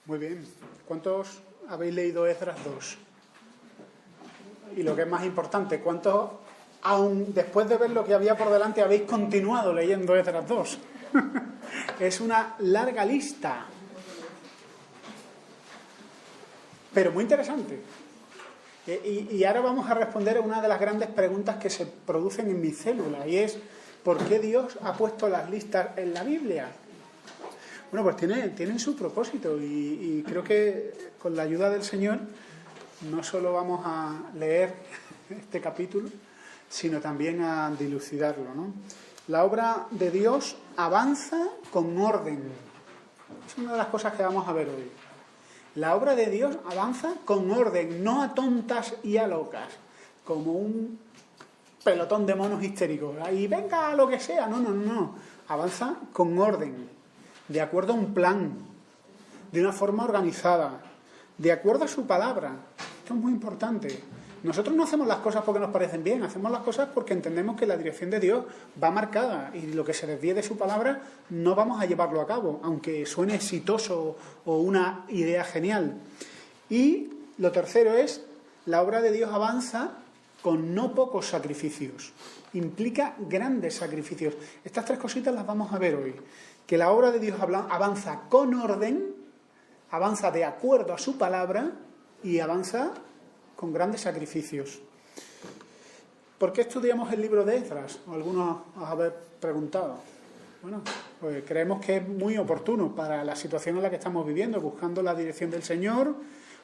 Muy bien. ¿Cuántos habéis leído Esdras 2? Y lo que es más importante, ¿cuántos, aun después de ver lo que había por delante, habéis continuado leyendo Esdras 2? Es una larga lista, pero muy interesante. Y ahora vamos a responder a una de las grandes preguntas que se producen en mi célula, y es ¿por qué Dios ha puesto las listas en la Biblia? Bueno, pues tienen su propósito, y creo que con la ayuda del Señor no solo vamos a leer este capítulo, sino también a dilucidarlo, ¿no? La obra de Dios avanza con orden. Es una de las cosas que vamos a ver hoy. La obra de Dios avanza con orden, no a tontas y a locas, como un pelotón de monos histéricos. Ahí venga lo que sea. No. Avanza con orden, de acuerdo a un plan, de una forma organizada, de acuerdo a su palabra. Esto es muy importante. Nosotros no hacemos las cosas porque nos parecen bien, hacemos las cosas porque entendemos que la dirección de Dios va marcada y lo que se desvíe de su palabra no vamos a llevarlo a cabo, aunque suene exitoso o una idea genial. Y lo tercero es, la obra de Dios avanza con no pocos sacrificios, implica grandes sacrificios. Estas tres cositas las vamos a ver hoy. Que la obra de Dios avanza con orden, avanza de acuerdo a su palabra y avanza con grandes sacrificios. ¿Por qué estudiamos el libro de Esdras? Algunos os habéis preguntado. Bueno, pues creemos que es muy oportuno para la situación en la que estamos viviendo, buscando la dirección del Señor,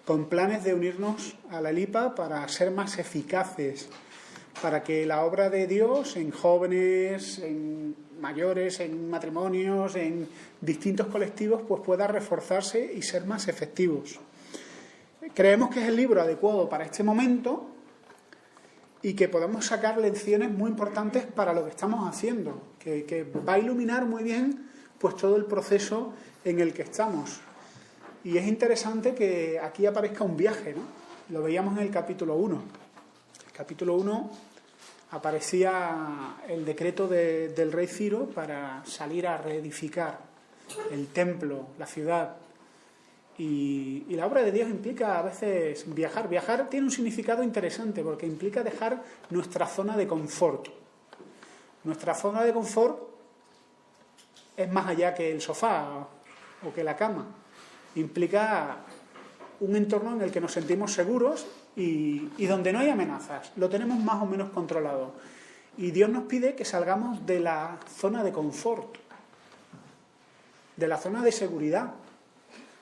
con planes de unirnos a la Elipa para ser más eficaces, para que la obra de Dios en jóvenes, en mayores, en matrimonios, en distintos colectivos, pues pueda reforzarse y ser más efectivos. Creemos que es el libro adecuado para este momento y que podemos sacar lecciones muy importantes para lo que estamos haciendo, que va a iluminar muy bien pues todo el proceso en el que estamos. Y es interesante que aquí aparezca un viaje, ¿no? Lo veíamos en el capítulo 1. El capítulo 1 aparecía el decreto del rey Ciro para salir a reedificar el templo, la ciudad. Y la obra de Dios implica a veces viajar. Viajar tiene un significado interesante porque implica dejar nuestra zona de confort. Nuestra zona de confort es más allá que el sofá o que la cama. Implica un entorno en el que nos sentimos seguros y donde no hay amenazas. Lo tenemos más o menos controlado. Y Dios nos pide que salgamos de la zona de confort, de la zona de seguridad,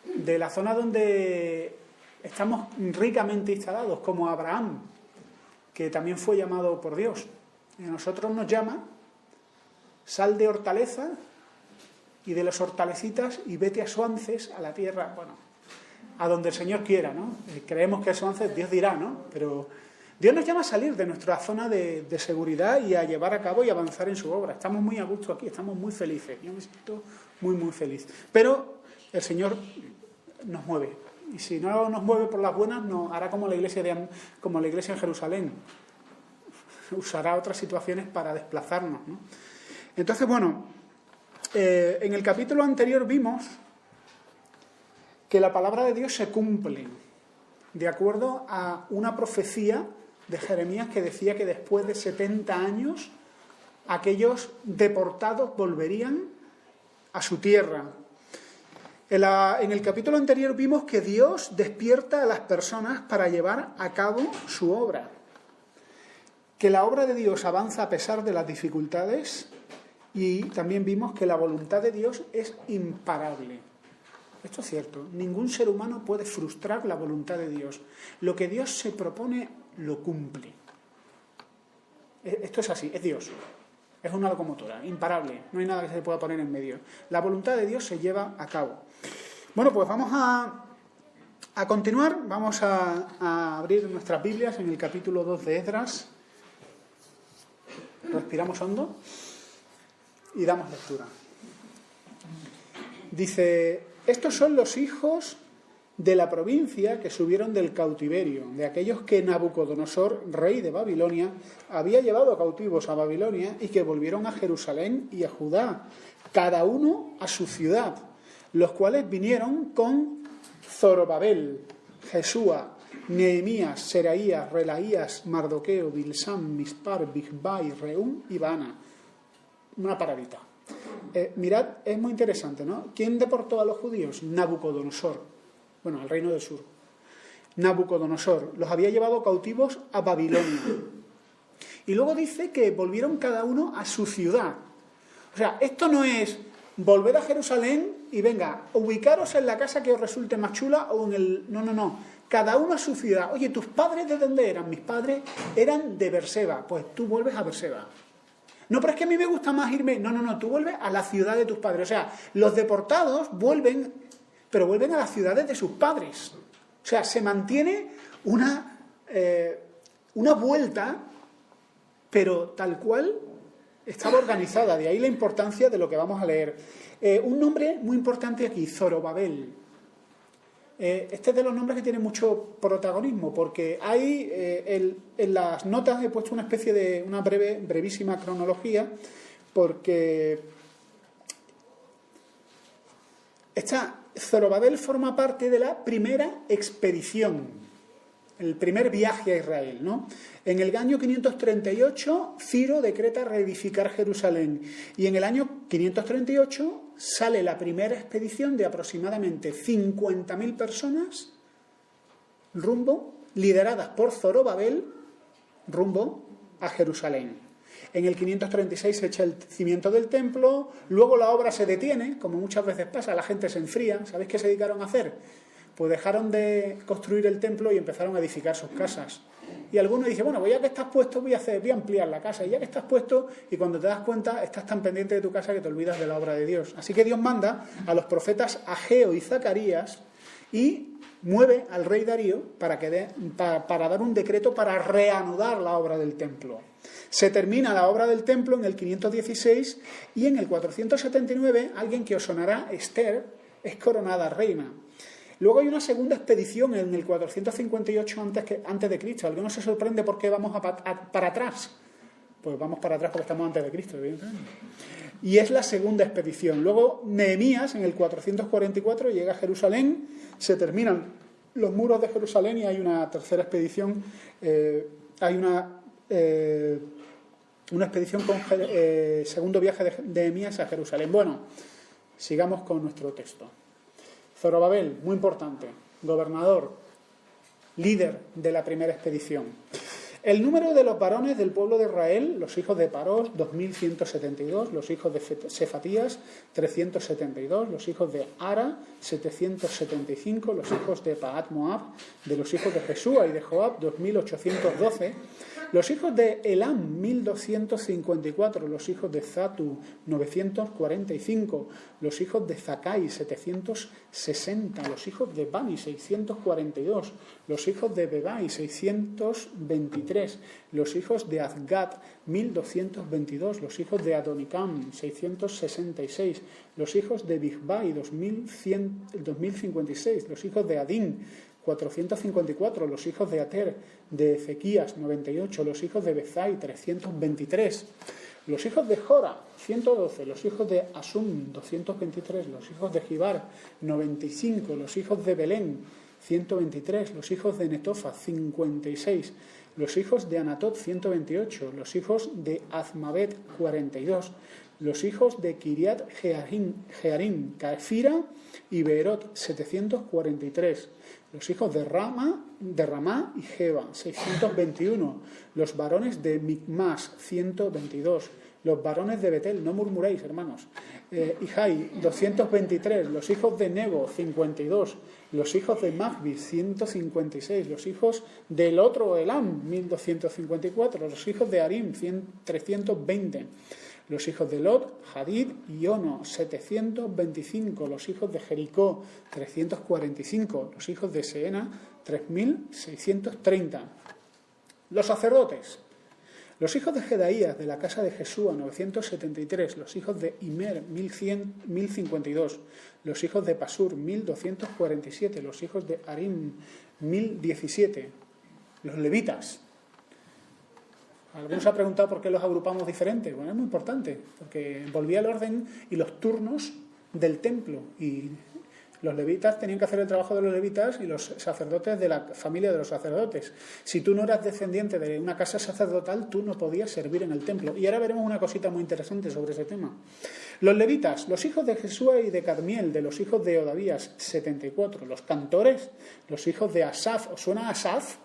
de la zona donde estamos ricamente instalados, como Abraham, que también fue llamado por Dios. Y a nosotros nos llama, sal de Hortaleza y de los hortalecitas y vete a Suances, a la tierra, bueno, a donde el Señor quiera, ¿no? Creemos que Suances, Dios dirá, ¿no? Pero Dios nos llama a salir de nuestra zona de seguridad y a llevar a cabo y avanzar en su obra. Estamos muy a gusto aquí, estamos muy felices. Yo me siento muy, muy feliz. Pero el Señor nos mueve. Y si no nos mueve por las buenas, nos hará como la iglesia en Jerusalén. Usará otras situaciones para desplazarnos, ¿no? Entonces, bueno, en el capítulo anterior vimos que la palabra de Dios se cumple de acuerdo a una profecía de Jeremías que decía que después de 70 años aquellos deportados volverían a su tierra. En el capítulo anterior vimos que Dios despierta a las personas para llevar a cabo su obra, que la obra de Dios avanza a pesar de las dificultades, y también vimos que la voluntad de Dios es imparable. Esto es cierto, ningún ser humano puede frustrar la voluntad de Dios. Lo que Dios se propone, lo cumple. Esto es así, es Dios. Es una locomotora, imparable, no hay nada que se pueda poner en medio. La voluntad de Dios se lleva a cabo. Bueno, pues vamos a continuar, vamos a abrir nuestras Biblias en el capítulo 2 de Esdras. Respiramos hondo y damos lectura. Dice: estos son los hijos de la provincia que subieron del cautiverio, de aquellos que Nabucodonosor, rey de Babilonia, había llevado cautivos a Babilonia y que volvieron a Jerusalén y a Judá, cada uno a su ciudad, los cuales vinieron con Zorobabel, Jesúa, Nehemías, Seraías, Relaías, Mardoqueo, Bilsán, Mispar, Bigbai, Reúm y Baana. Una paradita. Mirad, es muy interesante, ¿no? ¿Quién deportó a los judíos? Nabucodonosor. Bueno, al reino del sur. Nabucodonosor. Los había llevado cautivos a Babilonia. Y luego dice que volvieron cada uno a su ciudad. O sea, esto no es volver a Jerusalén y venga, ubicaros en la casa que os resulte más chula o en el... No. Cada uno a su ciudad. Oye, ¿tus padres de dónde eran? Mis padres eran de Berseba. Pues tú vuelves a Berseba. No, pero es que a mí me gusta más irme... No, tú vuelves a la ciudad de tus padres. O sea, los deportados vuelven, pero vuelven a las ciudades de sus padres. O sea, se mantiene una vuelta, pero tal cual estaba organizada. De ahí la importancia de lo que vamos a leer. Un nombre muy importante aquí, Zorobabel. Este es de los nombres que tiene mucho protagonismo, porque hay en las notas he puesto una especie de una brevísima cronología, porque Zorobabel forma parte de la primera expedición, el primer viaje a Israel, ¿no? En el año 538 Ciro decreta reedificar Jerusalén y en el año 538 sale la primera expedición de aproximadamente 50.000 personas lideradas por Zorobabel, rumbo a Jerusalén. En el 536 se echa el cimiento del templo, luego la obra se detiene, como muchas veces pasa, la gente se enfría. ¿Sabéis qué se dedicaron a hacer? Pues dejaron de construir el templo y empezaron a edificar sus casas. Y algunos dicen, bueno, pues ya que estás puesto voy a ampliar la casa. Y ya que estás puesto, y cuando te das cuenta, estás tan pendiente de tu casa que te olvidas de la obra de Dios. Así que Dios manda a los profetas Ageo y Zacarías y mueve al rey Darío para dar un decreto para reanudar la obra del templo. Se termina la obra del templo en el 516 y en el 479, alguien que os sonará, Esther, es coronada reina. Luego hay una segunda expedición en el 458 antes de Cristo. ¿Alguno se sorprende por qué vamos para atrás? Pues vamos para atrás porque estamos antes de Cristo, evidentemente. Y es la segunda expedición. Luego Nehemías, en el 444, llega a Jerusalén, se terminan los muros de Jerusalén y hay una tercera expedición. Hay una expedición con segundo viaje de Nehemías a Jerusalén. Bueno, sigamos con nuestro texto. Zorobabel, muy importante, gobernador, líder de la primera expedición. El número de los varones del pueblo de Israel, los hijos de Parós, 2.172, los hijos de Sefatías, 372, los hijos de Ara, 775, los hijos de Pahat Moab, de los hijos de Jesúa y de Joab, 2.812, los hijos de Elam, 1.254, los hijos de Zatu, 945, los hijos de Zakai, 760, los hijos de Bani, 642, los hijos de Bebai, 623, los hijos de Azgat, 1.222, los hijos de Adonicam, 666, los hijos de Bigbai, 2.056, los hijos de Adín, 454, los hijos de Ater, de Ezequías, 98, los hijos de Bezai, 323, los hijos de Jora, 112, los hijos de Asum, 223, los hijos de Gibar, 95, los hijos de Belén, 123, los hijos de Netofa, 56, los hijos de Anatot, 128, los hijos de Azmavet, 42, los hijos de Kiriat Jearim, Cafira y Beerot, 743, los hijos de Ramá y Jeba, 621, los varones de Micmas, 122, los varones de Betel, no murmuréis, hermanos, Ijai, 223, los hijos de Nebo, 52, los hijos de Magbis, 156, los hijos del otro Elam, 1254, los hijos de Arim, 320, los hijos de Lot, Hadid y Ono, 725, los hijos de Jericó, 345, los hijos de Seena, 3630. Los sacerdotes, los hijos de Jedaías, de la casa de Jesúa, 973, los hijos de Imer, 1052, los hijos de Pasur, 1247, los hijos de Arim, 1017, los levitas. Algunos se han preguntado por qué los agrupamos diferentes. Bueno, es muy importante, porque envolvía el orden y los turnos del templo. Y Los levitas tenían que hacer el trabajo de los levitas y los sacerdotes de la familia de los sacerdotes. Si tú no eras descendiente de una casa sacerdotal, tú no podías servir en el templo. Y ahora veremos una cosita muy interesante sobre ese tema. Los levitas, los hijos de Jesúa y de Cadmiel, de los hijos de Odavías, 74. Los cantores, los hijos de Asaf. ¿Os suena Asaf?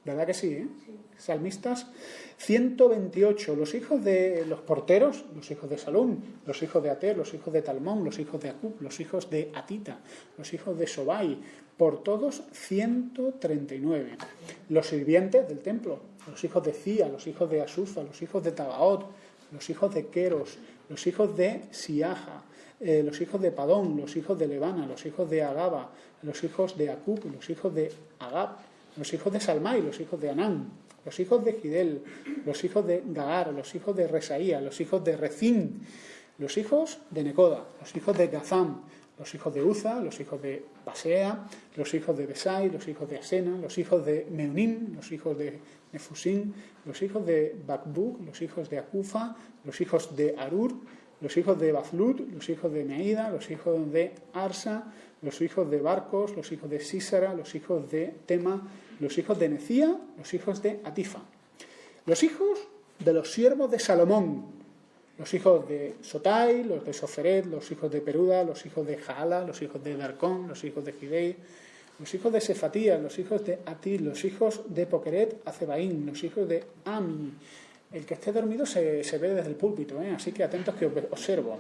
¿Verdad que sí, Sí. Salmistas, 128. Los hijos de los porteros, los hijos de Salum, los hijos de Ater, los hijos de Talmón, los hijos de Acub, los hijos de Atita, los hijos de Sobai, por todos 139. Los sirvientes del templo, los hijos de Cía, los hijos de Asufa, los hijos de Tabaot, los hijos de Queros, los hijos de Siaja, los hijos de Padón, los hijos de Levana, los hijos de Agaba, los hijos de Acub, los hijos de Agab, los hijos de Salmai, los hijos de Anán, los hijos de Gidel, los hijos de Gaar, los hijos de Resaía, los hijos de Rezín, los hijos de Necoda, los hijos de Gazam, los hijos de Uza, los hijos de Pasea, los hijos de Besai, los hijos de Asena, los hijos de Meunim, los hijos de Nefusín, los hijos de Bakbuk, los hijos de Akufa, los hijos de Arur, los hijos de Bazlut, los hijos de Meida, los hijos de Arsa, los hijos de Barcos, los hijos de Sísara, los hijos de Tema, los hijos de Necía, los hijos de Atifa. Los hijos de los siervos de Salomón, los hijos de Sotai, los de Soferet, los hijos de Peruda, los hijos de Jaala, los hijos de Darcón, los hijos de Gidei, los hijos de Sefatías, los hijos de Atil, los hijos de Pokeret, Acebaín, los hijos de Ami. El que esté dormido se ve desde el púlpito, así que atentos que observo.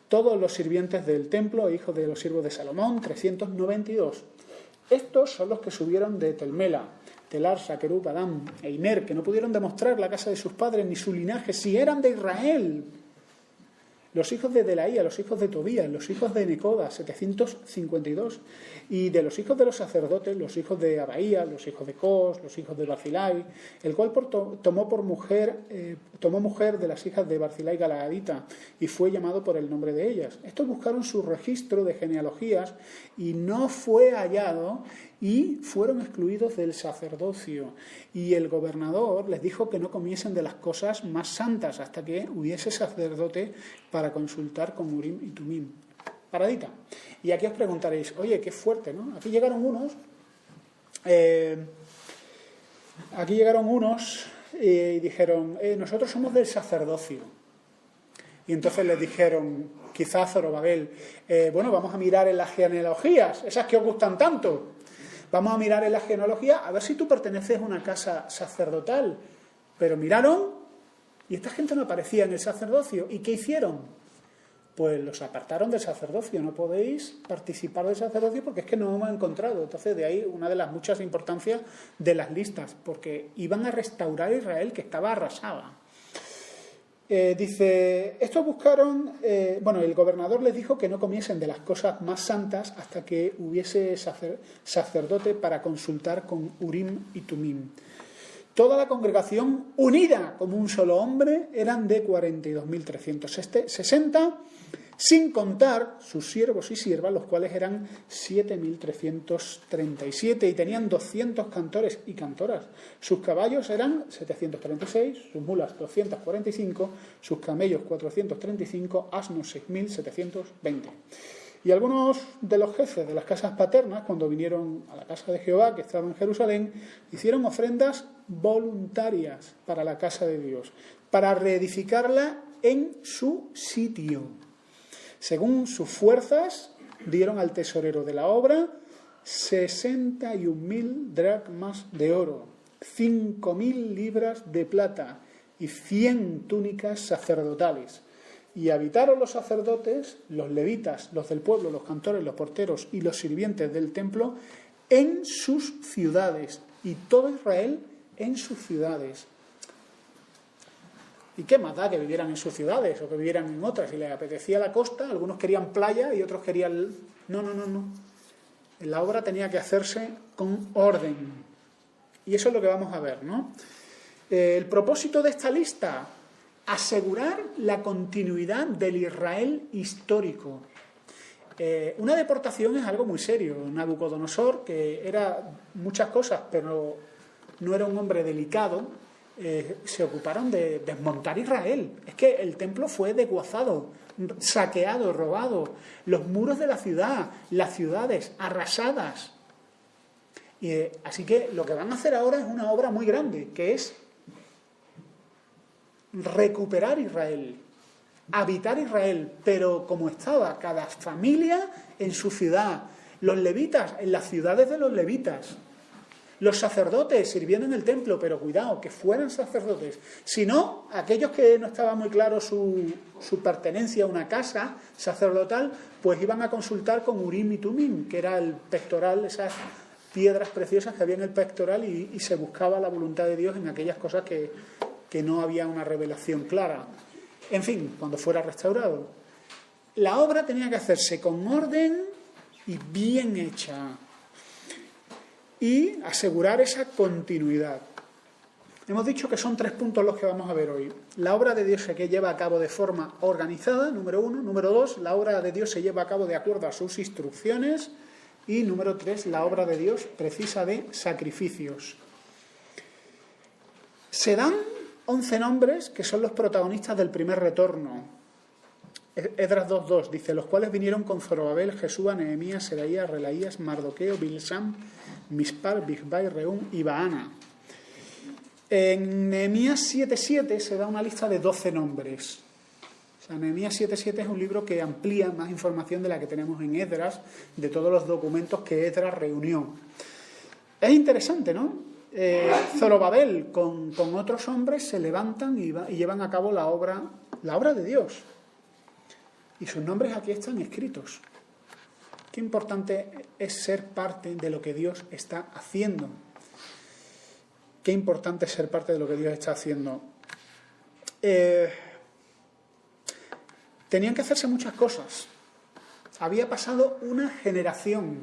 Todos los sirvientes del templo, hijos de los siervos de Salomón, 392. Estos son los que subieron de Telmela, Telarsa, Kerub, Adán e Imer, que no pudieron demostrar la casa de sus padres ni su linaje, si eran de Israel. Los hijos de Delaía, los hijos de Tobías, los hijos de Necoda, 752. Y de los hijos de los sacerdotes, los hijos de Abaía, los hijos de Cos, los hijos de Barzilai, el cual tomó mujer de las hijas de Barzilai Galaadita y fue llamado por el nombre de ellas. Estos buscaron su registro de genealogías y no fue hallado y fueron excluidos del sacerdocio. Y el gobernador les dijo que no comiesen de las cosas más santas hasta que hubiese sacerdote para consultar con Urim y Tumim. Paradita. Y aquí os preguntaréis, oye, qué fuerte, ¿no? Aquí llegaron unos y dijeron, nosotros somos del sacerdocio. Y entonces les dijeron, quizás Zorobabel, bueno, vamos a mirar en las genealogías, esas que os gustan tanto. Vamos a mirar en la genealogía a ver si tú perteneces a una casa sacerdotal. Pero miraron y esta gente no aparecía en el sacerdocio. ¿Y qué hicieron? Pues los apartaron del sacerdocio. No podéis participar del sacerdocio porque es que no hemos encontrado. Entonces de ahí una de las muchas importancias de las listas, porque iban a restaurar Israel que estaba arrasada. Dice, estos buscaron, el gobernador les dijo que no comiesen de las cosas más santas hasta que hubiese sacerdote para consultar con Urim y Tumim. Toda la congregación, unida como un solo hombre, eran de 42.360, sin contar sus siervos y siervas, los cuales eran 7.337 y tenían 200 cantores y cantoras. Sus caballos eran 736, sus mulas 245, sus camellos 435, asnos 6.720. Y algunos de los jefes de las casas paternas, cuando vinieron a la casa de Jehová, que estaba en Jerusalén, hicieron ofrendas voluntarias para la casa de Dios, para reedificarla en su sitio. Según sus fuerzas, dieron al tesorero de la obra 61.000 dracmas de oro, 5.000 libras de plata y 100 túnicas sacerdotales. Y habitaron los sacerdotes, los levitas, los del pueblo, los cantores, los porteros y los sirvientes del templo en sus ciudades, y todo Israel en sus ciudades. ¿Y qué más da que vivieran en sus ciudades o que vivieran en otras? Si les apetecía la costa, algunos querían playa y otros querían... No. La obra tenía que hacerse con orden. Y eso es lo que vamos a ver, ¿no? El propósito de esta lista, asegurar la continuidad del Israel histórico. Una deportación es algo muy serio. Nabucodonosor, que era muchas cosas, pero no era un hombre delicado, se ocuparon de desmontar Israel. Es que el templo fue desguazado, saqueado, robado, los muros de la ciudad, las ciudades arrasadas. Así que lo que van a hacer ahora es una obra muy grande, que es recuperar Israel, habitar Israel, pero como estaba, cada familia en su ciudad, los levitas en las ciudades de los levitas, los sacerdotes sirviendo en el templo, pero cuidado, que fueran sacerdotes. Si no, aquellos que no estaba muy claro su pertenencia a una casa sacerdotal, pues iban a consultar con Urim y Tumim, que era el pectoral, esas piedras preciosas que había en el pectoral, y se buscaba la voluntad de Dios en aquellas cosas que no había una revelación clara. En fin, cuando fuera restaurado. La obra tenía que hacerse con orden y bien hecha, y asegurar esa continuidad. Hemos dicho que son 3 puntos los que vamos a ver hoy. La obra de Dios se lleva a cabo de forma organizada, número 1. Número 2, la obra de Dios se lleva a cabo de acuerdo a sus instrucciones. Y número 3, la obra de Dios precisa de sacrificios. Se dan 11 nombres que son los protagonistas del primer retorno. Esdras 2.2 dice, los cuales vinieron con Zorobabel, Jesúa, Nehemías, Seraías, Relaías, Mardoqueo, Bilsam, Mispar, Bigvai, Reum y Baana. En Nehemías 7.7 se da una lista de 12 nombres. O sea, Nehemías 7.7 es un libro que amplía más información de la que tenemos en Esdras, de todos los documentos que Esdras reunió. Es interesante, ¿no? Zorobabel con otros hombres se levantan y llevan a cabo la obra de Dios. Y sus nombres aquí están escritos. Qué importante es ser parte de lo que Dios está haciendo. Qué importante es ser parte de lo que Dios está haciendo. Tenían que hacerse muchas cosas. Había pasado una generación,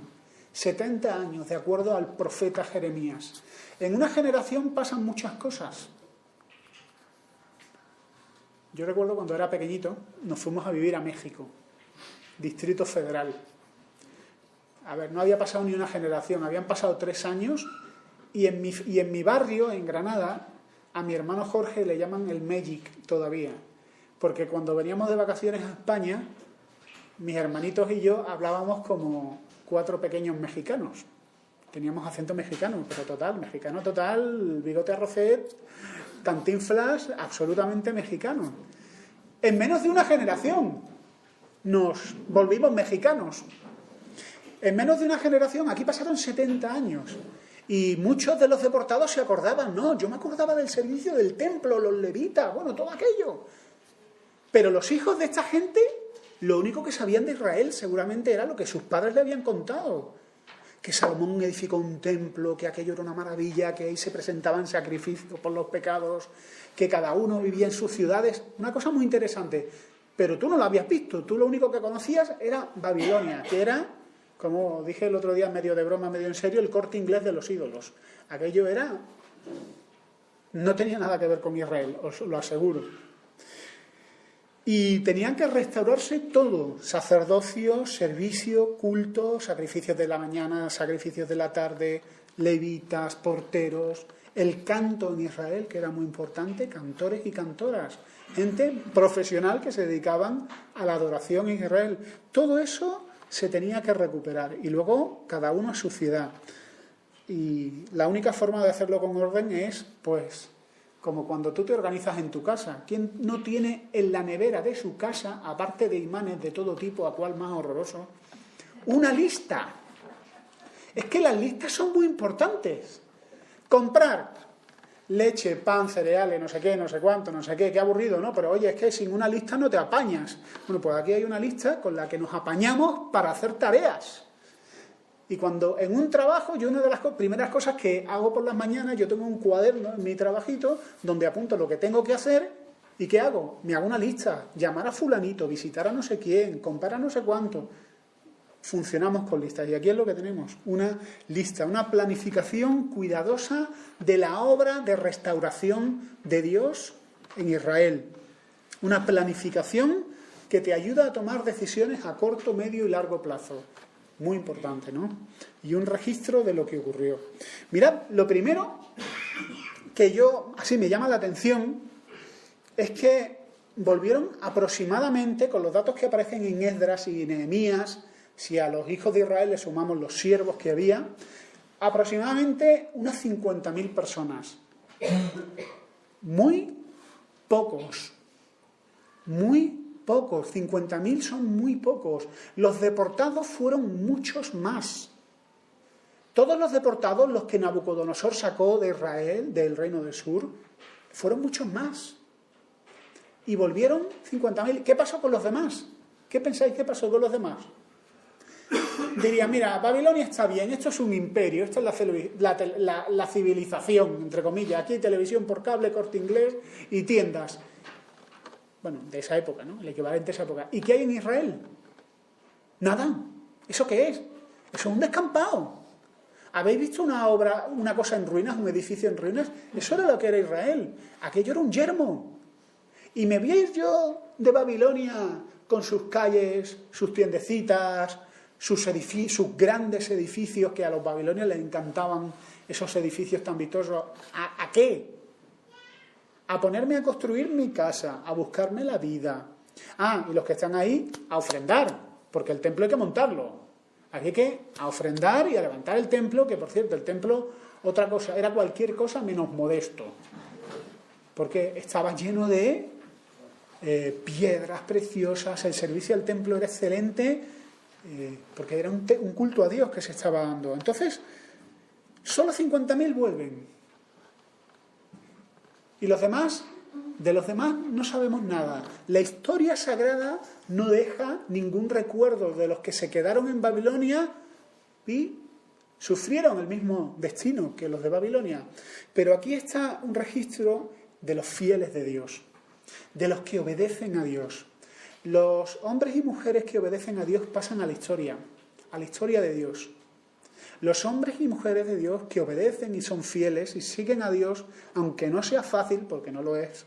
70 años, de acuerdo al profeta Jeremías. En una generación pasan muchas cosas. Yo recuerdo cuando era pequeñito, nos fuimos a vivir a México, Distrito Federal. A ver, no había pasado ni una generación, habían pasado 3 años y en mi barrio, en Granada, a mi hermano Jorge le llaman el Magic todavía. Porque cuando veníamos de vacaciones a España, mis hermanitos y yo hablábamos como 4 pequeños mexicanos. Teníamos acento mexicano, pero total, mexicano total, bigote arrocet, cantinflas, absolutamente mexicano. En menos de una generación nos volvimos mexicanos. En menos de una generación, aquí pasaron 70 años. Y muchos de los deportados se acordaban, no, yo me acordaba del servicio del templo, los levitas, bueno, todo aquello. Pero los hijos de esta gente, lo único que sabían de Israel seguramente era lo que sus padres le habían contado. Que Salomón edificó un templo, que aquello era una maravilla, que ahí se presentaban sacrificios por los pecados, que cada uno vivía en sus ciudades. Una cosa muy interesante. Pero tú no lo habías visto, tú lo único que conocías era Babilonia, que era, como dije el otro día, medio de broma, medio en serio, el Corte Inglés de los ídolos. Aquello era... no tenía nada que ver con Israel, os lo aseguro. Y tenían que restaurarse todo, sacerdocio, servicio, culto, sacrificios de la mañana, sacrificios de la tarde, levitas, porteros, el canto en Israel, que era muy importante, cantores y cantoras, gente profesional que se dedicaban a la adoración en Israel. Todo eso se tenía que recuperar y luego cada uno a su ciudad. Y la única forma de hacerlo con orden es, pues, como cuando tú te organizas en tu casa. ¿Quién no tiene en la nevera de su casa, aparte de imanes de todo tipo, a cual más horroroso, una lista? Es que las listas son muy importantes. Comprar leche, pan, cereales, no sé qué, no sé cuánto, no sé qué aburrido, ¿no? Pero oye, es que sin una lista no te apañas. Bueno, pues aquí hay una lista con la que nos apañamos para hacer tareas. Y cuando en un trabajo, yo una de las primeras cosas que hago por las mañanas, yo tengo un cuaderno en mi trabajito donde apunto lo que tengo que hacer y ¿qué hago? Me hago una lista, llamar a fulanito, visitar a no sé quién, comprar a no sé cuánto. Funcionamos con listas y aquí es lo que tenemos, una lista, una planificación cuidadosa de la obra de restauración de Dios en Israel. Una planificación que te ayuda a tomar decisiones a corto, medio y largo plazo. Muy importante, ¿no? Y un registro de lo que ocurrió. Mirad, lo primero que así me llama la atención es que volvieron aproximadamente, con los datos que aparecen en Esdras y Nehemías, si a los hijos de Israel le sumamos los siervos que había, aproximadamente unas 50.000 personas. Muy pocos. Muy pocos. 50.000 son muy pocos. Los deportados fueron muchos más. Todos los deportados, los que Nabucodonosor sacó de Israel, del reino del sur, fueron muchos más. Y volvieron 50.000. ¿Qué pasó con los demás? ¿Qué pensáis que pasó con los demás? Diría, mira, Babilonia está bien, esto es un imperio, esto es la civilización, entre comillas. Aquí hay televisión por cable, Corte Inglés y tiendas. Bueno, de esa época, ¿no? El equivalente a esa época. ¿Y qué hay en Israel? Nada. ¿Eso qué es? Eso es un descampado. ¿Habéis visto una cosa en ruinas, un edificio en ruinas? Eso era lo que era Israel. Aquello era un yermo. Y me voy a ir yo de Babilonia con sus calles, sus tiendecitas, sus grandes edificios que a los babilonios les encantaban, esos edificios tan vistosos. ¿A qué? A ponerme a construir mi casa, a buscarme la vida. Y los que están ahí, a ofrendar, porque el templo hay que montarlo. Aquí hay que a ofrendar y a levantar el templo, que por cierto, el templo, otra cosa, era cualquier cosa menos modesto, porque estaba lleno de piedras preciosas, el servicio al templo era excelente, porque era un culto a Dios que se estaba dando. Entonces, solo 50.000 vuelven. Y los demás, de los demás no sabemos nada. La historia sagrada no deja ningún recuerdo de los que se quedaron en Babilonia y sufrieron el mismo destino que los de Babilonia. Pero aquí está un registro de los fieles de Dios, de los que obedecen a Dios. Los hombres y mujeres que obedecen a Dios pasan a la historia de Dios. Los hombres y mujeres de Dios que obedecen y son fieles y siguen a Dios, aunque no sea fácil, porque no lo es,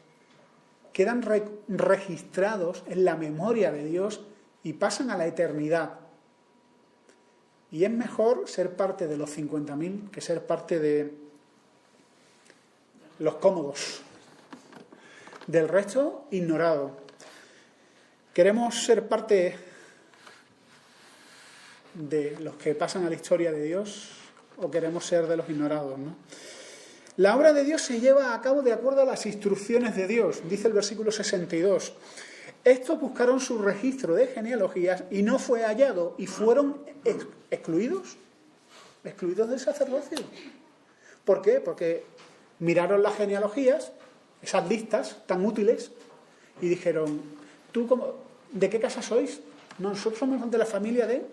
quedan registrados en la memoria de Dios y pasan a la eternidad. Y es mejor ser parte de los 50.000 que ser parte de los cómodos. Del resto, ignorado. ¿Queremos ser parte de los que pasan a la historia de Dios o queremos ser de los ignorados, ¿no? La obra de Dios se lleva a cabo de acuerdo a las instrucciones de Dios, dice el versículo 62. Estos buscaron su registro de genealogías y no fue hallado y fueron excluidos del sacerdocio. ¿Por qué? Porque miraron las genealogías, esas listas tan útiles, y dijeron, ¿de qué casa sois? Nosotros somos de la familia de...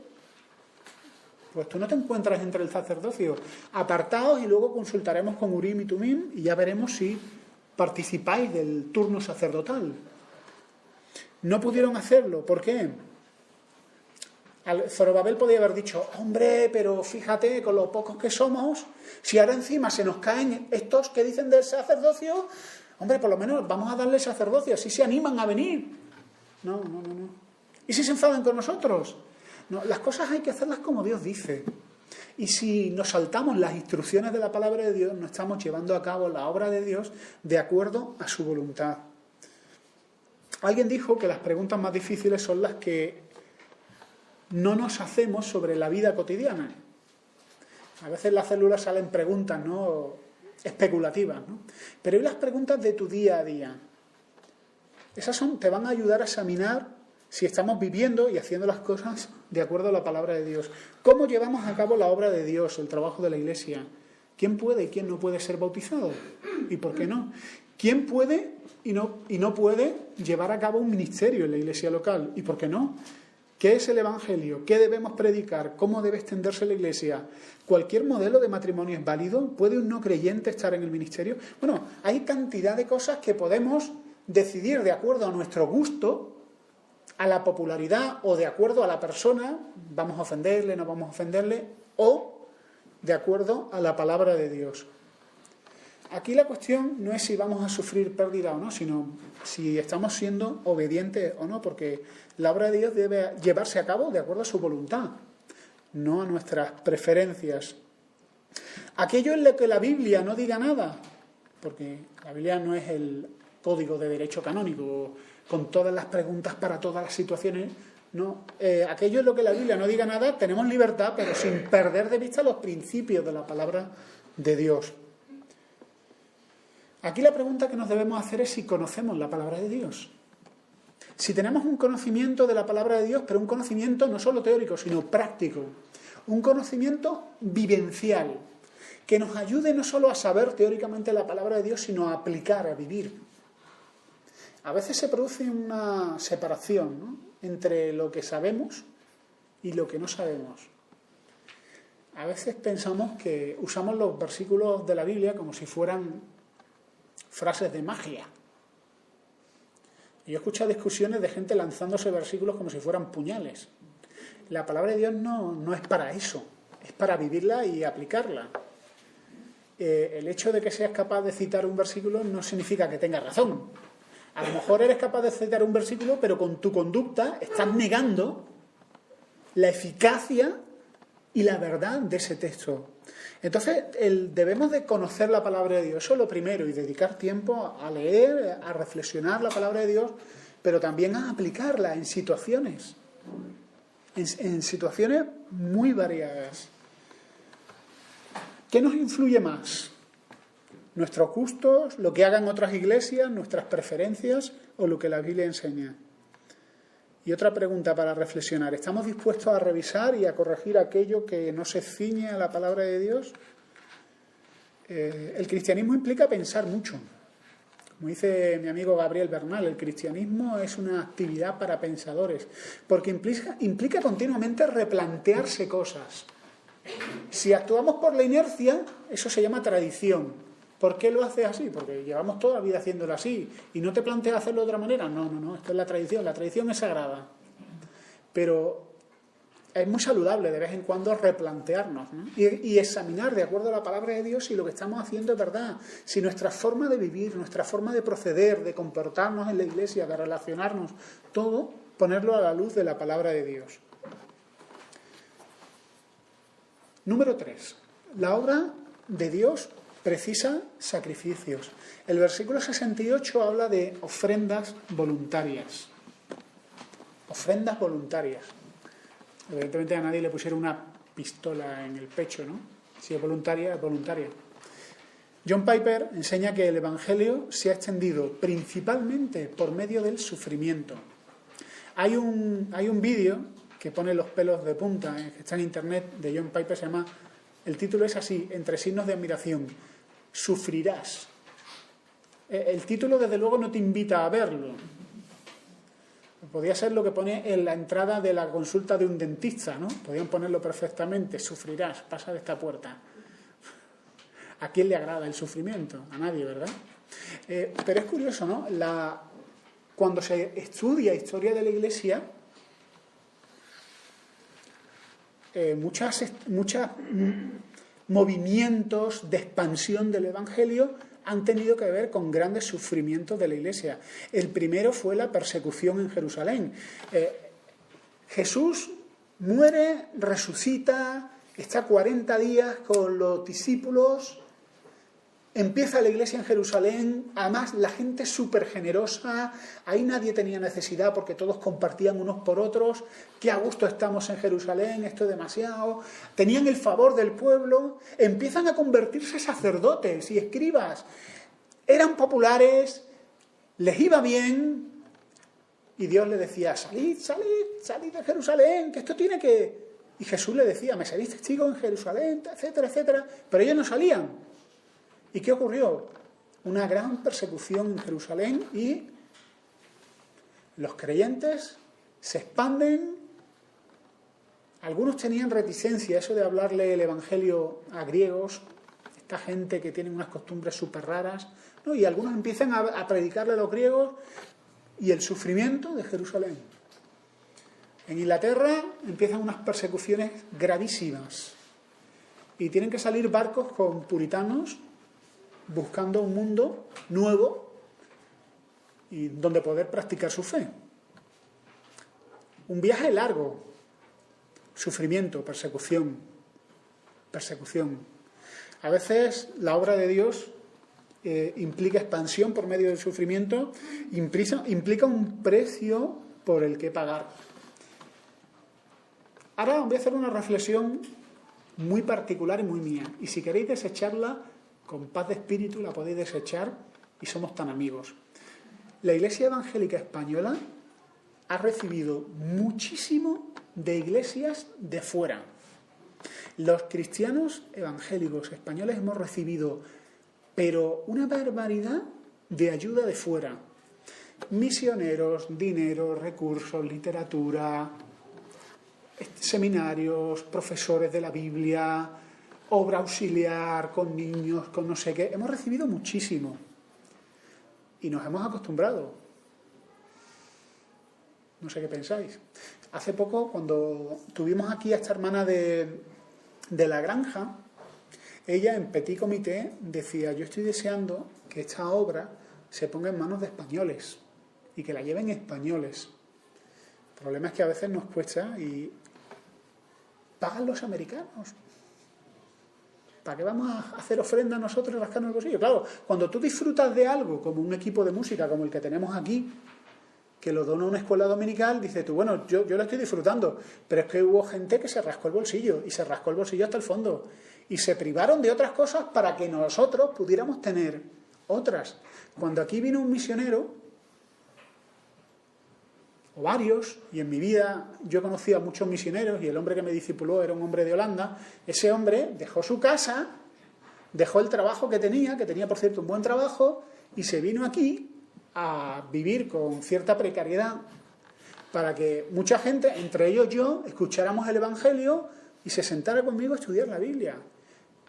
Pues tú no te encuentras entre el sacerdocio. Apartaos y luego consultaremos con Urim y Tumim y ya veremos si participáis del turno sacerdotal. No pudieron hacerlo. ¿Por qué? Zorobabel podía haber dicho, hombre, pero fíjate, con lo pocos que somos, si ahora encima se nos caen estos que dicen del sacerdocio, hombre, por lo menos vamos a darle sacerdocio, así se animan a venir. No. ¿Y si se enfadan con nosotros? No, las cosas hay que hacerlas como Dios dice. Y si nos saltamos las instrucciones de la palabra de Dios, no estamos llevando a cabo la obra de Dios de acuerdo a su voluntad. Alguien dijo que las preguntas más difíciles son las que no nos hacemos sobre la vida cotidiana. A veces en las células salen preguntas, ¿no?, especulativas, ¿no? Pero ¿y las preguntas de tu día a día? Esas te van a ayudar a examinar si estamos viviendo y haciendo las cosas de acuerdo a la palabra de Dios. ¿Cómo llevamos a cabo la obra de Dios, el trabajo de la Iglesia? ¿Quién puede y quién no puede ser bautizado? ¿Y por qué no? ¿Quién puede y no puede llevar a cabo un ministerio en la Iglesia local? ¿Y por qué no? ¿Qué es el Evangelio? ¿Qué debemos predicar? ¿Cómo debe extenderse la Iglesia? ¿Cualquier modelo de matrimonio es válido? ¿Puede un no creyente estar en el ministerio? Bueno, hay cantidad de cosas que podemos decidir de acuerdo a nuestro gusto, a la popularidad o de acuerdo a la persona, vamos a ofenderle, no vamos a ofenderle, o de acuerdo a la palabra de Dios. Aquí la cuestión no es si vamos a sufrir pérdida o no, sino si estamos siendo obedientes o no, porque la obra de Dios debe llevarse a cabo de acuerdo a su voluntad, no a nuestras preferencias. Aquello en lo que la Biblia no diga nada, porque la Biblia no es el código de derecho canónico, con todas las preguntas para todas las situaciones. No, aquello es lo que la Biblia no diga nada, tenemos libertad, pero sin perder de vista los principios de la palabra de Dios. Aquí la pregunta que nos debemos hacer es si conocemos la palabra de Dios. Si tenemos un conocimiento de la palabra de Dios, pero un conocimiento no solo teórico, sino práctico. Un conocimiento vivencial, que nos ayude no solo a saber teóricamente la palabra de Dios, sino a aplicar, a vivir. A veces se produce una separación, ¿no?, entre lo que sabemos y lo que no sabemos. A veces pensamos que usamos los versículos de la Biblia como si fueran frases de magia. Yo he escuchado discusiones de gente lanzándose versículos como si fueran puñales. La palabra de Dios no es para eso, es para vivirla y aplicarla. El hecho de que seas capaz de citar un versículo no significa que tengas razón. A lo mejor eres capaz de citar un versículo, pero con tu conducta estás negando la eficacia y la verdad de ese texto. Entonces, debemos de conocer la palabra de Dios, eso es lo primero, y dedicar tiempo a leer, a reflexionar la palabra de Dios, pero también a aplicarla en situaciones, en situaciones muy variadas. ¿Qué nos influye más? ¿Nuestros gustos, lo que hagan otras iglesias, nuestras preferencias o lo que la Biblia enseña? Y otra pregunta para reflexionar. ¿Estamos dispuestos a revisar y a corregir aquello que no se ciñe a la palabra de Dios? El cristianismo implica pensar mucho. Como dice mi amigo Gabriel Bernal, el cristianismo es una actividad para pensadores, porque implica continuamente replantearse cosas. Si actuamos por la inercia, eso se llama tradición. ¿Por qué lo haces así? Porque llevamos toda la vida haciéndolo así y no te planteas hacerlo de otra manera. No, esto es la tradición es sagrada. Pero es muy saludable de vez en cuando replantearnos, ¿no? y examinar de acuerdo a la palabra de Dios si lo que estamos haciendo es verdad, si nuestra forma de vivir, nuestra forma de proceder, de comportarnos en la iglesia, de relacionarnos, todo ponerlo a la luz de la palabra de Dios. Número 3. La obra de Dios precisa sacrificios. El versículo 68 habla de ofrendas voluntarias. Ofrendas voluntarias. Evidentemente a nadie le pusieron una pistola en el pecho, ¿no? Si es voluntaria, es voluntaria. John Piper enseña que el Evangelio se ha extendido principalmente por medio del sufrimiento. Hay un vídeo que pone los pelos de punta, que está en internet, de John Piper, se llama, el título es así, entre signos de admiración, sufrirás. El título desde luego no te invita a verlo. Podría ser lo que pone en la entrada de la consulta de un dentista, ¿no? Podrían ponerlo perfectamente, sufrirás, pasa de esta puerta. ¿A quién le agrada el sufrimiento? A nadie, ¿verdad? Pero es curioso, ¿no? Cuando se estudia historia de la Iglesia, muchos movimientos de expansión del Evangelio han tenido que ver con grandes sufrimientos de la Iglesia. El primero fue la persecución en Jerusalén. Jesús muere, resucita, está 40 días con los discípulos, empieza la Iglesia en Jerusalén, además la gente es súper generosa, ahí nadie tenía necesidad porque todos compartían unos por otros, qué a gusto estamos en Jerusalén, esto es demasiado, tenían el favor del pueblo, empiezan a convertirse sacerdotes y escribas, eran populares, les iba bien, y Dios les decía, salid de Jerusalén, que esto tiene que... Y Jesús le decía, me seréis testigos en Jerusalén, etcétera, etcétera, pero ellos no salían. ¿Y qué ocurrió? Una gran persecución en Jerusalén y los creyentes se expanden. Algunos tenían reticencia, eso de hablarle el Evangelio a griegos, esta gente que tiene unas costumbres súper raras, ¿no? Y algunos empiezan a predicarle a los griegos y el sufrimiento de Jerusalén. En Inglaterra empiezan unas persecuciones gravísimas y tienen que salir barcos con puritanos buscando un mundo nuevo y donde poder practicar su fe. Un viaje largo, sufrimiento, persecución. A veces la obra de Dios implica expansión por medio del sufrimiento, implica un precio por el que pagar. Ahora voy a hacer una reflexión muy particular y muy mía. Y si queréis desecharla, con paz de espíritu la podéis desechar y somos tan amigos. La Iglesia Evangélica Española ha recibido muchísimo de iglesias de fuera. Los cristianos evangélicos españoles hemos recibido, pero una barbaridad de ayuda de fuera. Misioneros, dinero, recursos, literatura, seminarios, profesores de la Biblia, obra auxiliar con niños, con no sé qué. Hemos recibido muchísimo. Y nos hemos acostumbrado. No sé qué pensáis. Hace poco, cuando tuvimos aquí a esta hermana de la granja, ella en petit comité decía: yo estoy deseando que esta obra se ponga en manos de españoles y que la lleven españoles. El problema es que a veces nos cuesta y pagan los americanos. ¿Para qué vamos a hacer ofrenda nosotros y rascarnos el bolsillo? Claro, cuando tú disfrutas de algo como un equipo de música como el que tenemos aquí, que lo dona una escuela dominical, dices tú, bueno, yo lo estoy disfrutando, pero es que hubo gente que se rascó el bolsillo, y se rascó el bolsillo hasta el fondo, y se privaron de otras cosas para que nosotros pudiéramos tener otras. Cuando aquí vino un misionero, o varios, y en mi vida yo conocí a muchos misioneros, y el hombre que me discipuló era un hombre de Holanda. Ese hombre dejó su casa, dejó el trabajo que tenía por cierto un buen trabajo, y se vino aquí a vivir con cierta precariedad para que mucha gente, entre ellos yo, escucháramos el Evangelio y se sentara conmigo a estudiar la Biblia.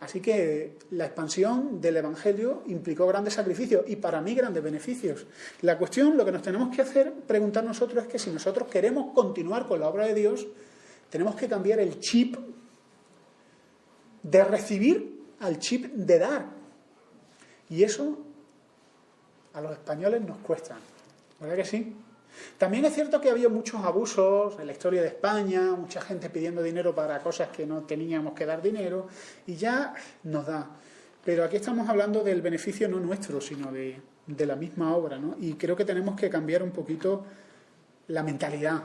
Así que la expansión del Evangelio implicó grandes sacrificios y para mí grandes beneficios. La cuestión, lo que nos tenemos que hacer, preguntar nosotros, es que si nosotros queremos continuar con la obra de Dios, tenemos que cambiar el chip de recibir al chip de dar. Y eso a los españoles nos cuesta, ¿verdad que sí? También es cierto que ha habido muchos abusos en la historia de España, mucha gente pidiendo dinero para cosas que no teníamos que dar dinero, y ya nos da. Pero aquí estamos hablando del beneficio no nuestro, sino de la misma obra, ¿no? Y creo que tenemos que cambiar un poquito la mentalidad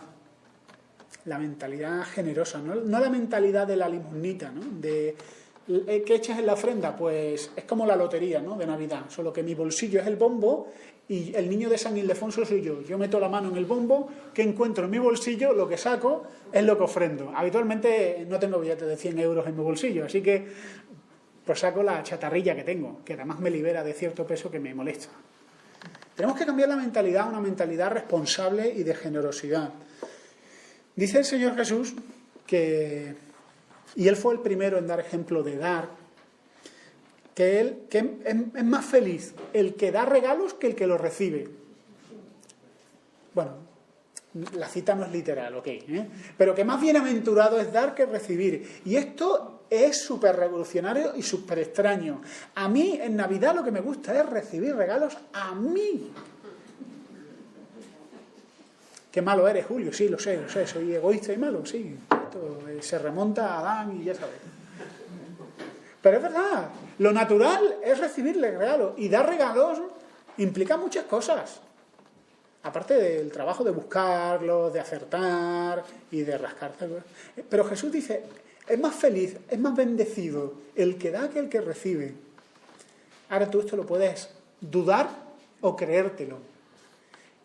generosa, no la mentalidad de la limosnita, ¿no? ¿Qué echas en la ofrenda? Pues es como la lotería, ¿no?, de Navidad, solo que mi bolsillo es el bombo y el niño de San Ildefonso soy yo. Yo meto la mano en el bombo, que encuentro en mi bolsillo, lo que saco es lo que ofrendo. Habitualmente no tengo billetes de 100 euros en mi bolsillo, así que pues saco la chatarrilla que tengo, que además me libera de cierto peso que me molesta. Tenemos que cambiar la mentalidad a una mentalidad responsable y de generosidad. Dice el Señor Jesús que, y Él fue el primero en dar ejemplo de dar, que es más feliz el que da regalos que el que los recibe. Bueno, la cita no es literal, ok, pero que más bienaventurado es dar que recibir. Y esto es súper revolucionario y súper extraño. A mí en Navidad lo que me gusta es recibir regalos a mí. Qué malo eres, Julio. Sí, lo sé, soy egoísta y malo, sí. Esto se remonta a Adán y ya sabes. Pero es verdad, lo natural es recibirle regalos, y dar regalos implica muchas cosas. Aparte del trabajo de buscarlos, de acertar y de rascarse. Pero Jesús dice, es más feliz, es más bendecido el que da que el que recibe. Ahora tú esto lo puedes dudar o creértelo.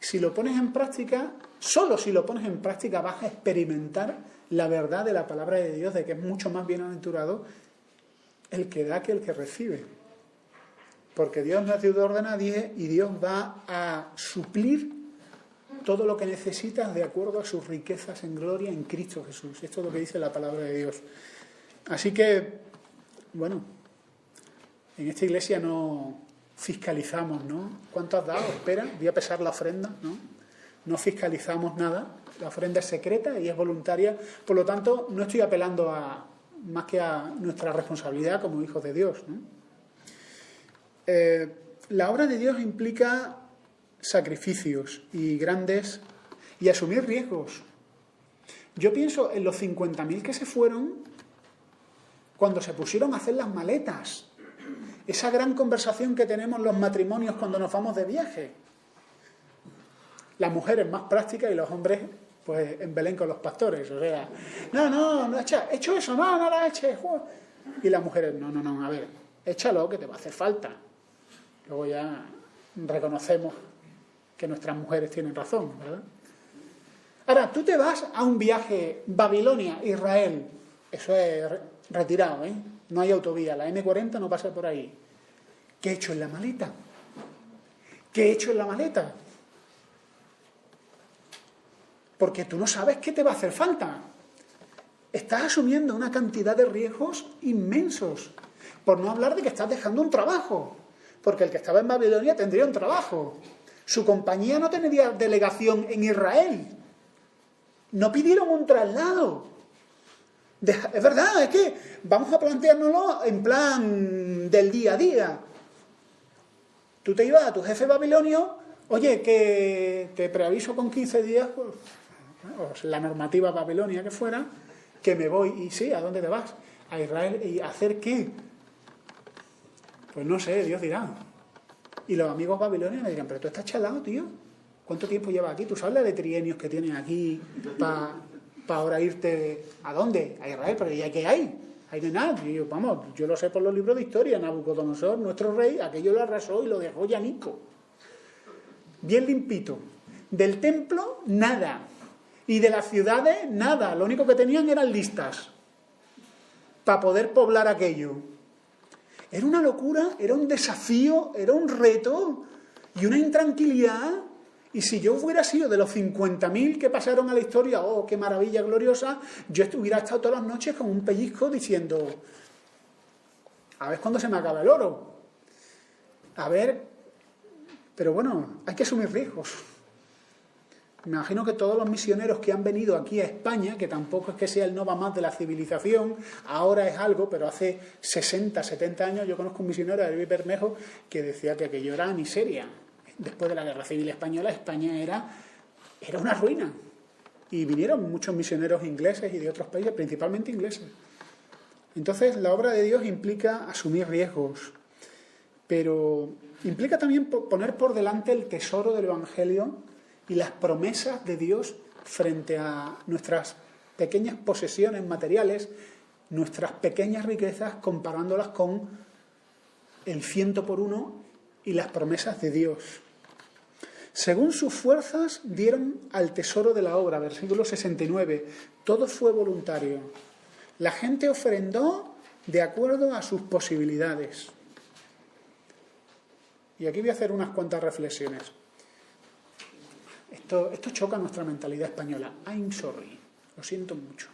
Si lo pones en práctica, solo si lo pones en práctica vas a experimentar la verdad de la palabra de Dios, de que es mucho más bienaventurado el que da que el que recibe. Porque Dios no es deudor de nadie y Dios va a suplir todo lo que necesitas de acuerdo a sus riquezas en gloria en Cristo Jesús. Esto es lo que dice la palabra de Dios. Así que, bueno, en esta iglesia no fiscalizamos, ¿no? ¿Cuánto has dado? Espera, voy a pesar la ofrenda, ¿no? No fiscalizamos nada. La ofrenda es secreta y es voluntaria. Por lo tanto, no estoy apelando más que a nuestra responsabilidad como hijos de Dios, ¿no? La obra de Dios implica sacrificios y asumir riesgos. Yo pienso en los 50.000 que se fueron cuando se pusieron a hacer las maletas. esa gran conversación que tenemos los matrimonios cuando nos vamos de viaje. Las mujeres más prácticas y los hombres, pues, en Belén con los pastores. O sea, no, he hecho eso, no lo eches. Y las mujeres, no, a ver, échalo, que te va a hacer falta. Luego ya reconocemos que nuestras mujeres tienen razón, ¿verdad? Ahora, tú te vas a un viaje Babilonia, Israel, eso es retirado, ¿eh? No hay autovía, la M40 no pasa por ahí. ¿Qué he hecho en la maleta? ¿Qué he hecho en la maleta? Porque tú no sabes qué te va a hacer falta. Estás asumiendo una cantidad de riesgos inmensos. Por no hablar de que estás dejando un trabajo. Porque el que estaba en Babilonia tendría un trabajo. Su compañía no tendría delegación en Israel. No pidieron un traslado. Es verdad, es que vamos a planteárnoslo en plan del día a día. Tú te ibas a tu jefe babilonio, oye, que te preaviso con 15 días, pues, la normativa babilonia que fuera, que me voy. Y sí, ¿a dónde te vas? A Israel. ¿Y a hacer qué? Pues no sé, Dios dirá. Y los amigos babilonios me dirán, pero tú estás chalado, tío. ¿Cuánto tiempo llevas aquí? ¿Tú sabes de trienios que tienen aquí para ahora irte? ¿A dónde? A Israel. ¿Pero ya qué hay? Ahí no hay nada. Y yo, vamos, yo lo sé por los libros de historia. Nabucodonosor, nuestro rey, aquello lo arrasó y lo dejó llanico. Bien limpito. Del templo, nada. Y de las ciudades, nada. Lo único que tenían eran listas para poder poblar aquello. Era una locura, era un desafío, era un reto y una intranquilidad. Y si yo hubiera sido de los 50.000 que pasaron a la historia, ¡oh, qué maravilla gloriosa!, yo hubiera estado todas las noches con un pellizco diciendo, a ver cuándo se me acaba el oro. A ver, pero bueno, hay que asumir riesgos. Me imagino que todos los misioneros que han venido aquí a España, que tampoco es que sea el no va más de la civilización, ahora es algo, pero hace 60, 70 años yo conozco un misionero, David Bermejo, que decía que aquello era miseria. Después de la Guerra Civil Española, España era una ruina. Y vinieron muchos misioneros ingleses y de otros países, principalmente ingleses. Entonces, la obra de Dios implica asumir riesgos, pero implica también poner por delante el tesoro del Evangelio y las promesas de Dios frente a nuestras pequeñas posesiones materiales, nuestras pequeñas riquezas, comparándolas con el 100 por 1 y las promesas de Dios. Según sus fuerzas dieron al tesoro de la obra, versículo 69, todo fue voluntario. La gente ofrendó de acuerdo a sus posibilidades. Y aquí voy a hacer unas cuantas reflexiones. Esto choca nuestra mentalidad española. I'm sorry, lo siento mucho.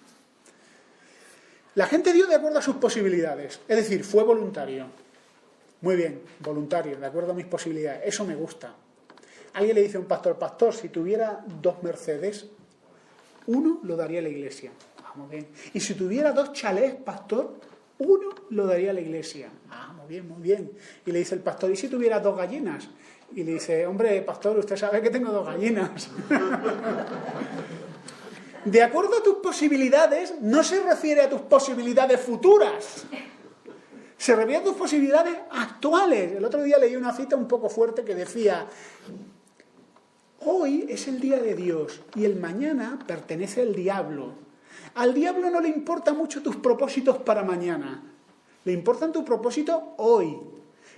La gente dio de acuerdo a sus posibilidades, es decir, fue voluntario. Muy bien, voluntario, de acuerdo a mis posibilidades, eso me gusta. Alguien le dice a un pastor, si tuviera 2 Mercedes, 1 lo daría a la iglesia. Muy bien. Y si tuviera 2 chalés, pastor, 1 lo daría a la iglesia. Muy bien, muy bien. Y le dice el pastor, ¿y si tuviera 2 gallinas? Y le dice, hombre, pastor, usted sabe que tengo 2 gallinas. De acuerdo a tus posibilidades, no se refiere a tus posibilidades futuras. Se refiere a tus posibilidades actuales. El otro día leí una cita un poco fuerte que decía, hoy es el día de Dios y el mañana pertenece al diablo. Al diablo no le importan mucho tus propósitos para mañana. Le importan tus propósitos hoy.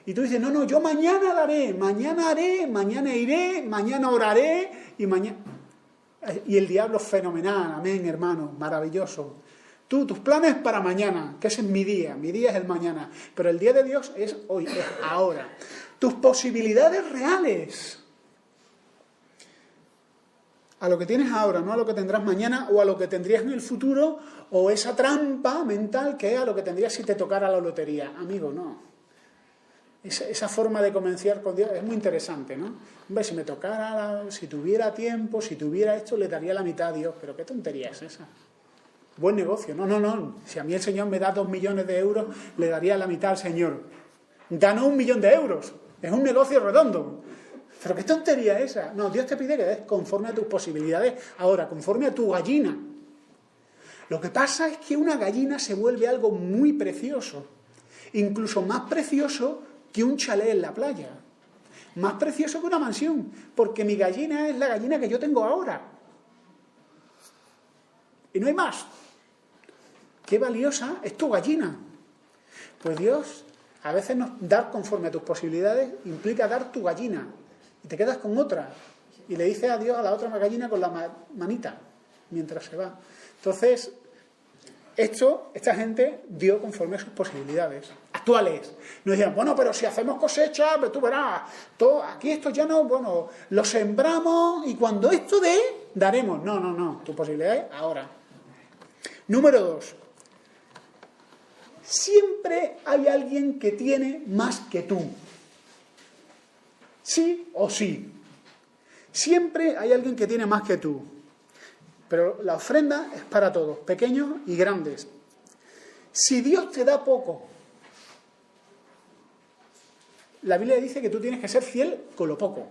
Y tú dices, no, yo mañana daré, mañana haré, mañana iré, mañana oraré y mañana... Y el diablo es fenomenal, amén, hermano, maravilloso. Tus planes para mañana, que ese es mi día es el mañana. Pero el día de Dios es hoy, es ahora. Tus posibilidades reales. A lo que tienes ahora, no a lo que tendrás mañana o a lo que tendrías en el futuro, o esa trampa mental que es a lo que tendrías si te tocara la lotería. Amigo, no. Esa forma de comenciar con Dios es muy interesante, ¿no? Hombre, si me tocara, si tuviera tiempo, si tuviera esto, le daría la mitad a Dios. Pero qué tontería es esa. Buen negocio. No. Si a mí el Señor me da 2 millones de euros, le daría la mitad al Señor. Ganó 1 millón de euros. Es un negocio redondo. Pero qué tontería es esa. No, Dios te pide que des conforme a tus posibilidades. Ahora, conforme a tu gallina. Lo que pasa es que una gallina se vuelve algo muy precioso. incluso más precioso que un chalet en la playa, más precioso que una mansión, porque mi gallina es la gallina que yo tengo ahora. Y no hay más. Qué valiosa es tu gallina. Pues Dios, a veces dar conforme a tus posibilidades implica dar tu gallina. Y te quedas con otra. Y le dices adiós a la otra gallina con la manita, mientras se va. Entonces, esta gente dio conforme a sus posibilidades actuales. Nos decían, bueno, pero si hacemos cosecha, pues tú verás, aquí esto ya no, bueno, lo sembramos y cuando esto dé, daremos. No, tu posibilidad es ahora. Número 2. Siempre hay alguien que tiene más que tú. Sí o sí. Siempre hay alguien que tiene más que tú. Pero la ofrenda es para todos, pequeños y grandes. Si Dios te da poco, la Biblia dice que tú tienes que ser fiel con lo poco.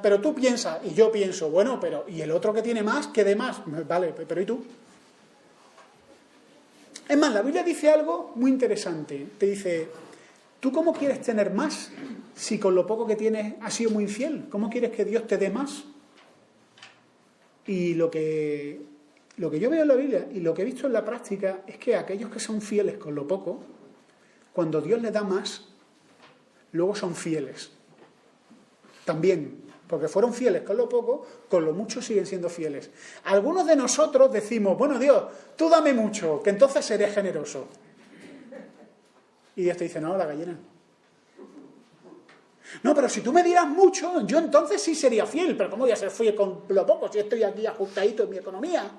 Pero tú piensas, y yo pienso, bueno, pero ¿y el otro que tiene más, que dé más? Vale, pero ¿y tú? Es más, la Biblia dice algo muy interesante. Te dice, ¿tú cómo quieres tener más si con lo poco que tienes has sido muy infiel? ¿Cómo quieres que Dios te dé más? Y lo que yo veo en la Biblia y lo que he visto en la práctica es que aquellos que son fieles con lo poco, cuando Dios les da más, luego son fieles. También, porque fueron fieles con lo poco, con lo mucho siguen siendo fieles. Algunos de nosotros decimos, bueno, Dios, tú dame mucho, que entonces seré generoso. Y Dios te dice, no, la gallina. No, pero si tú me dieras mucho, yo entonces sí sería fiel. Pero ¿cómo voy a ser fiel con lo poco si estoy aquí ajustadito en mi economía?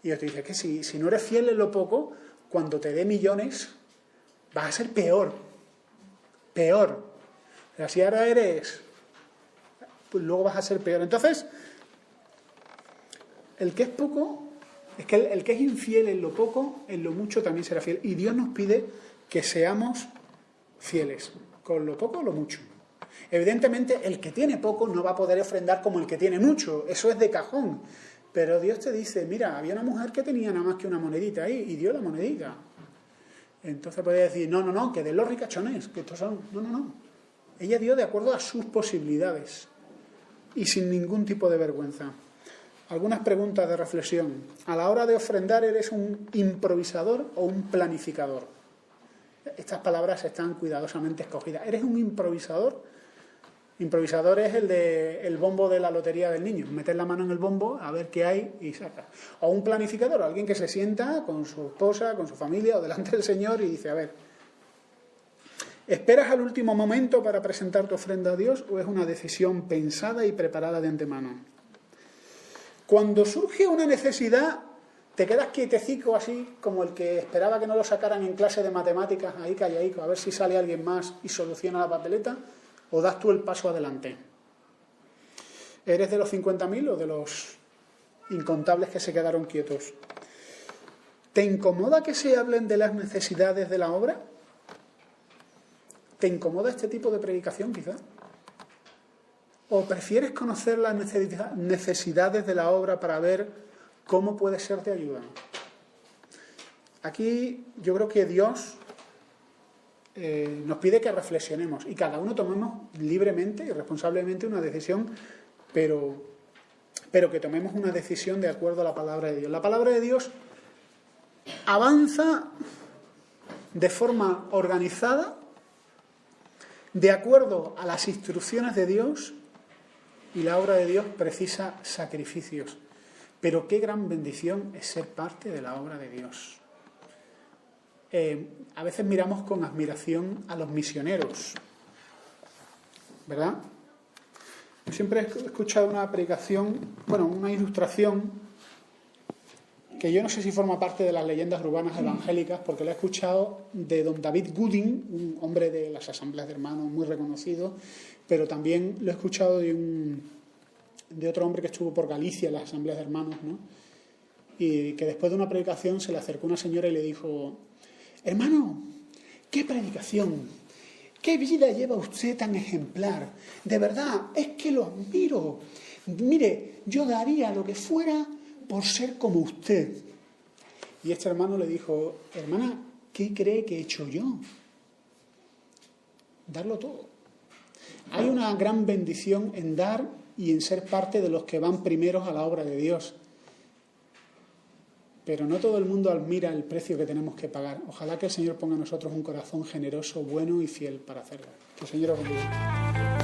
Y Dios te dice que si no eres fiel en lo poco, cuando te dé millones, vas a ser peor. Peor. Pero si ahora eres, pues luego vas a ser peor. Entonces, el que es poco, es que el que es infiel en lo poco, en lo mucho también será fiel. Y Dios nos pide que seamos fieles. Con lo poco o lo mucho. Evidentemente, el que tiene poco no va a poder ofrendar como el que tiene mucho. Eso es de cajón. Pero Dios te dice, mira, había una mujer que tenía nada más que una monedita ahí y dio la monedita. Entonces puede decir, no, que de los ricachones, que estos son... No. Ella dio de acuerdo a sus posibilidades y sin ningún tipo de vergüenza. Algunas preguntas de reflexión. A la hora de ofrendar, ¿eres un improvisador o un planificador? Estas palabras están cuidadosamente escogidas. ¿Eres un improvisador? Improvisador es el bombo de la lotería del niño. Meter la mano en el bombo, a ver qué hay y saca. O un planificador, alguien que se sienta con su esposa, con su familia o delante del Señor y dice, a ver, ¿esperas al último momento para presentar tu ofrenda a Dios o es una decisión pensada y preparada de antemano? Cuando surge una necesidad, ¿te quedas quietecico así, como el que esperaba que no lo sacaran en clase de matemáticas, ahí calladico, a ver si sale alguien más y soluciona la papeleta? ¿O das tú el paso adelante? ¿Eres de los 50.000 o de los incontables que se quedaron quietos? ¿Te incomoda que se hablen de las necesidades de la obra? ¿Te incomoda este tipo de predicación, quizás? ¿O prefieres conocer las necesidades de la obra para ver cómo puede ser de ayuda? Aquí yo creo que Dios nos pide que reflexionemos y cada uno tomemos libremente y responsablemente una decisión, pero que tomemos una decisión de acuerdo a la palabra de Dios. La palabra de Dios avanza de forma organizada, de acuerdo a las instrucciones de Dios, y la obra de Dios precisa sacrificios. Pero qué gran bendición es ser parte de la obra de Dios. A veces miramos con admiración a los misioneros, ¿verdad? Yo siempre he escuchado una predicación, una ilustración, que yo no sé si forma parte de las leyendas urbanas evangélicas, porque la he escuchado de don David Gooding, un hombre de las asambleas de hermanos muy reconocido, pero también lo he escuchado de otro hombre que estuvo por Galicia en las asambleas de hermanos, ¿no? Y que después de una predicación se le acercó una señora y le dijo, hermano, qué predicación, qué vida lleva usted tan ejemplar, de verdad, es que lo admiro, mire, yo daría lo que fuera por ser como usted. Y este hermano le dijo, hermana, ¿qué cree que he hecho yo? Darlo todo. Hay una gran bendición en dar y en ser parte de los que van primeros a la obra de Dios. Pero no todo el mundo admira el precio que tenemos que pagar. Ojalá que el Señor ponga a nosotros un corazón generoso, bueno y fiel para hacerlo. Que el Señor os bendiga.